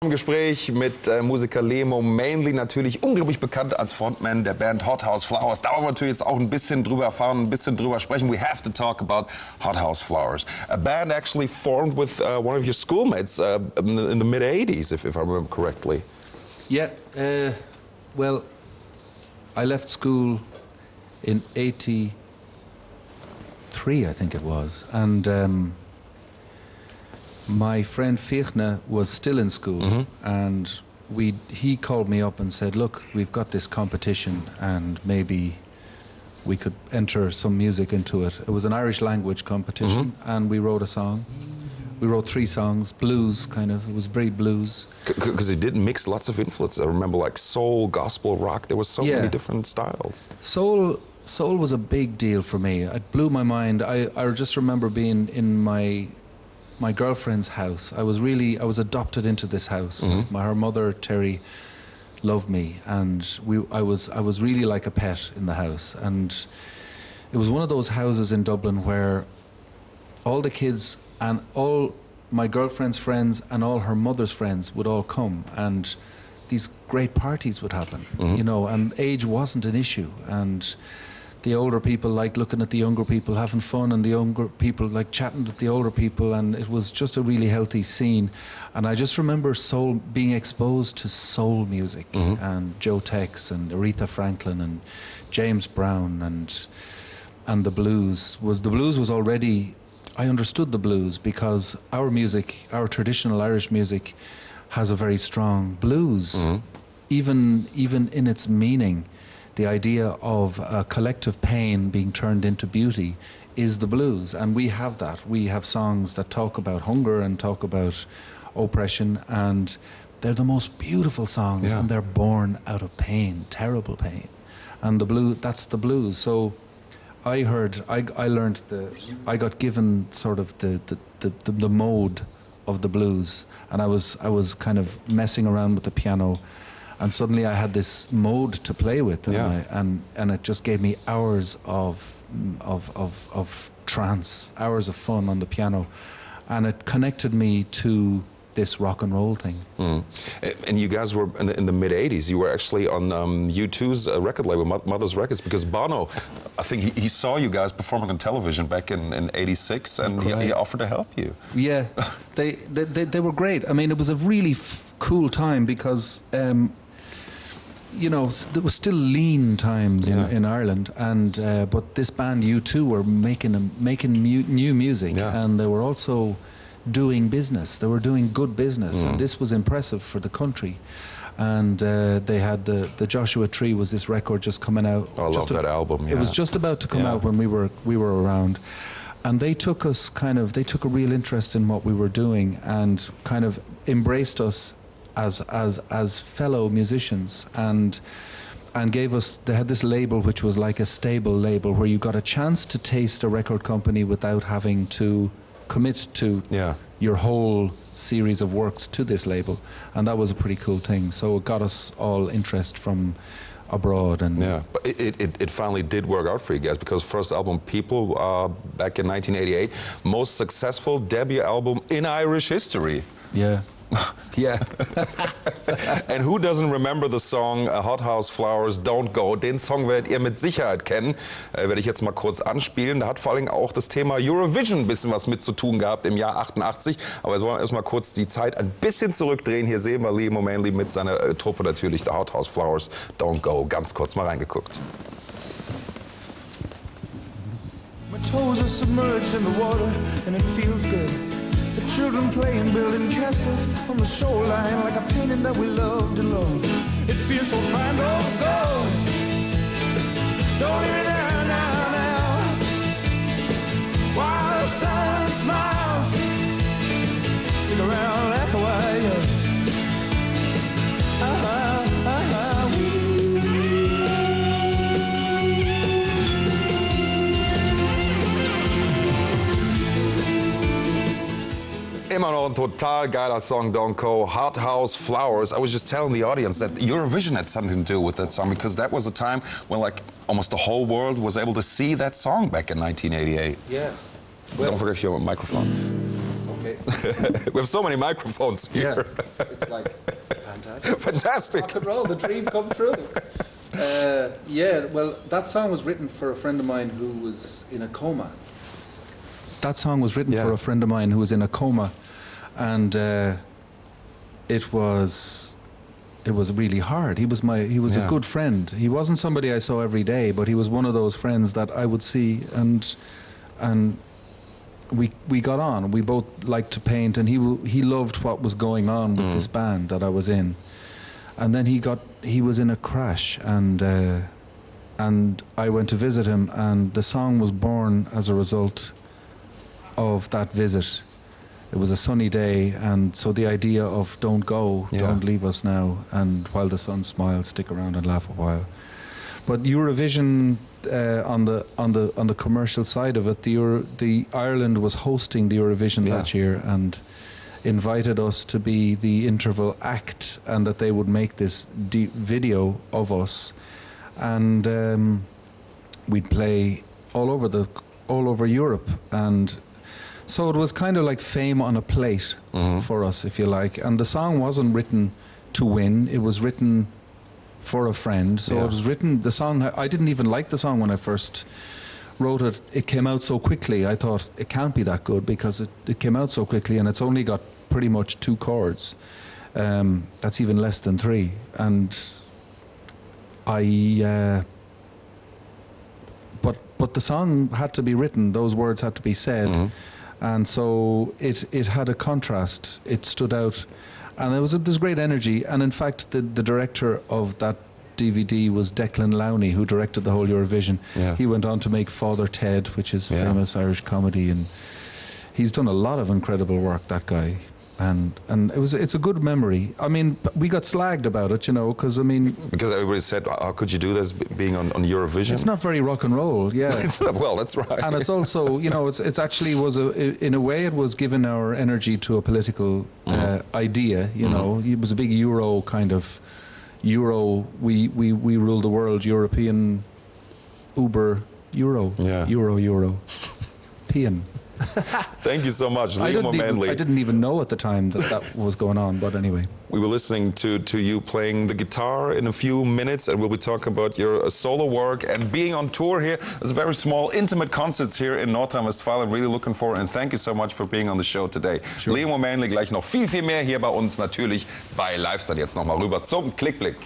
Im Gespräch mit Musiker Maonlaí, natürlich unglaublich bekannt als Frontman der Band Hothouse Flowers. Da wollen wir natürlich jetzt auch ein bisschen drüber erfahren, ein bisschen drüber sprechen. We have to talk about Hothouse Flowers, a band actually formed with one of your schoolmates in the mid-80s, if I remember correctly. Yeah, well, I left school in '83, I think it was, and my friend Fiechner was still in school, and he called me up and said, look, we've got this competition and maybe we could enter some music into it. It was an Irish language competition, and we wrote a song. We wrote 3 songs, blues kind of, it was very blues. Because it did mix lots of influences. I remember like soul, gospel, rock, there was so many different styles. Soul was a big deal for me. It blew my mind. I just remember being in my girlfriend's house. I was adopted into this house. Her mother, Terry, loved me, and I was really like a pet in the house. And it was one of those houses in Dublin where all the kids and all my girlfriend's friends and all her mother's friends would all come, and these great parties would happen, you know, and age wasn't an issue, and the older people liked looking at the younger people having fun, and the younger people liked chatting with the older people, and it was just a really healthy scene. And I just remember being exposed to soul music, and Joe Tex and Aretha Franklin and James Brown, and the blues was already, I understood the blues because our music, our traditional Irish music, has a very strong blues, even in its meaning. The idea of a collective pain being turned into beauty is the blues, and we have that. We have songs that talk about hunger and talk about oppression, and they're the most beautiful songs, and they're born out of pain, terrible pain. And the blues, that's the blues. So I got given sort of the mode of the blues, and I was kind of messing around with the piano, and suddenly I had this mode to play with, and it just gave me hours of trance, hours of fun on the piano, and it connected me to this rock and roll thing. And you guys were in the mid-'80s. You were actually on U2's record label, Mother's Records, because Bono, I think he saw you guys performing on television back in '86, and he offered to help you. Yeah, they were great. I mean, it was a really cool time because you know, there was still lean times in Ireland, and but this band U2 were making new music, and they were also doing business. They were doing good business, and this was impressive for the country. And they had the Joshua Tree was this record just coming out. Oh, I love that album. It was just about to come out when we were around, and they took a real interest in what we were doing and kind of embraced us as fellow musicians, and gave us, they had this label which was like a stable label where you got a chance to taste a record company without having to commit to your whole series of works to this label, and that was a pretty cool thing. So it got us all interest from abroad. And but it finally did work out for you guys, because first album People back in 1988, most successful debut album in Irish history. And who doesn't remember the song Hothouse Flowers, Don't Go? Den Song werdet ihr mit Sicherheit kennen. Werde ich jetzt mal kurz anspielen. Da hat vor allem auch das Thema Eurovision ein bisschen was mit zu tun gehabt im Jahr 88. Aber jetzt wollen wir erstmal kurz die Zeit ein bisschen zurückdrehen. Hier sehen wir Maonlaí mit seiner Truppe natürlich, der Hothouse Flowers, Don't Go. Ganz kurz mal reingeguckt. My toes are submerged in the water and it feels good. The children playing, building castles on the shoreline, like a painting that we loved and loved. It feels so fine, don't go. Don't leave it there now. While the sun smiles, stick around, laugh a while. Immer noch ein total geiler Song, Don't Go, Hothouse Flowers. I was just telling the audience that Eurovision had something to do with that song, because that was a time when like almost the whole world was able to see that song back in 1988. Yeah. Well, don't forget your microphone. Okay. Okay. We have so many microphones here. Yeah. It's like fantastic. Fantastic. Rock and roll, the dream come true. Yeah, well, that song was written for a friend of mine who was in a coma. That song was written for a friend of mine who was in a coma, and it was really hard. He was a good friend. He wasn't somebody I saw every day, but he was one of those friends that I would see, and we got on. We both liked to paint, and he loved what was going on with this band that I was in. And then he was in a crash, and I went to visit him, and the song was born as a result of that visit. It was a sunny day, and so the idea of don't go, don't leave us now, and while the sun smiles, stick around and laugh a while. But Eurovision, on the commercial side of it, the Ireland was hosting the Eurovision that year, and invited us to be the interval act, and that they would make this video of us, and we'd play all over Europe, and so it was kind of like fame on a plate for us, if you like. And the song wasn't written to win; it was written for a friend. So it was written. The song, I didn't even like the song when I first wrote it. It came out so quickly. I thought it can't be that good because it came out so quickly, and it's only got pretty much 2 chords. That's even less than 3. And but the song had to be written. Those words had to be said, and so it had a contrast. It stood out, and there's great energy. And in fact, the director of that DVD was Declan Lowney, who directed the whole Eurovision. He went on to make Father Ted, which is a famous Irish comedy, and he's done a lot of incredible work, that guy. And it's a good memory. I mean, we got slagged about it, because because everybody said, how could you do this being on Eurovision? It's not very rock and roll, Well, that's right. And it's also, it's actually in a way, it was giving our energy to a political idea. It was a big Euro kind of. We rule the world, European, Uber, Euro, European. Thank you so much, Liam Maonlaí. I didn't even know at the time that was going on, but anyway. We were listening to you playing the guitar in a few minutes, and we'll be talking about your solo work and being on tour here. There's very small, intimate concerts here in Nordrhein-Westfalen. I'm really looking forward, and thank you so much for being on the show today. Sure. Liam Maonlaí, gleich noch viel mehr hier bei uns natürlich bei Lifestyle. Jetzt nochmal rüber zum Klickblick.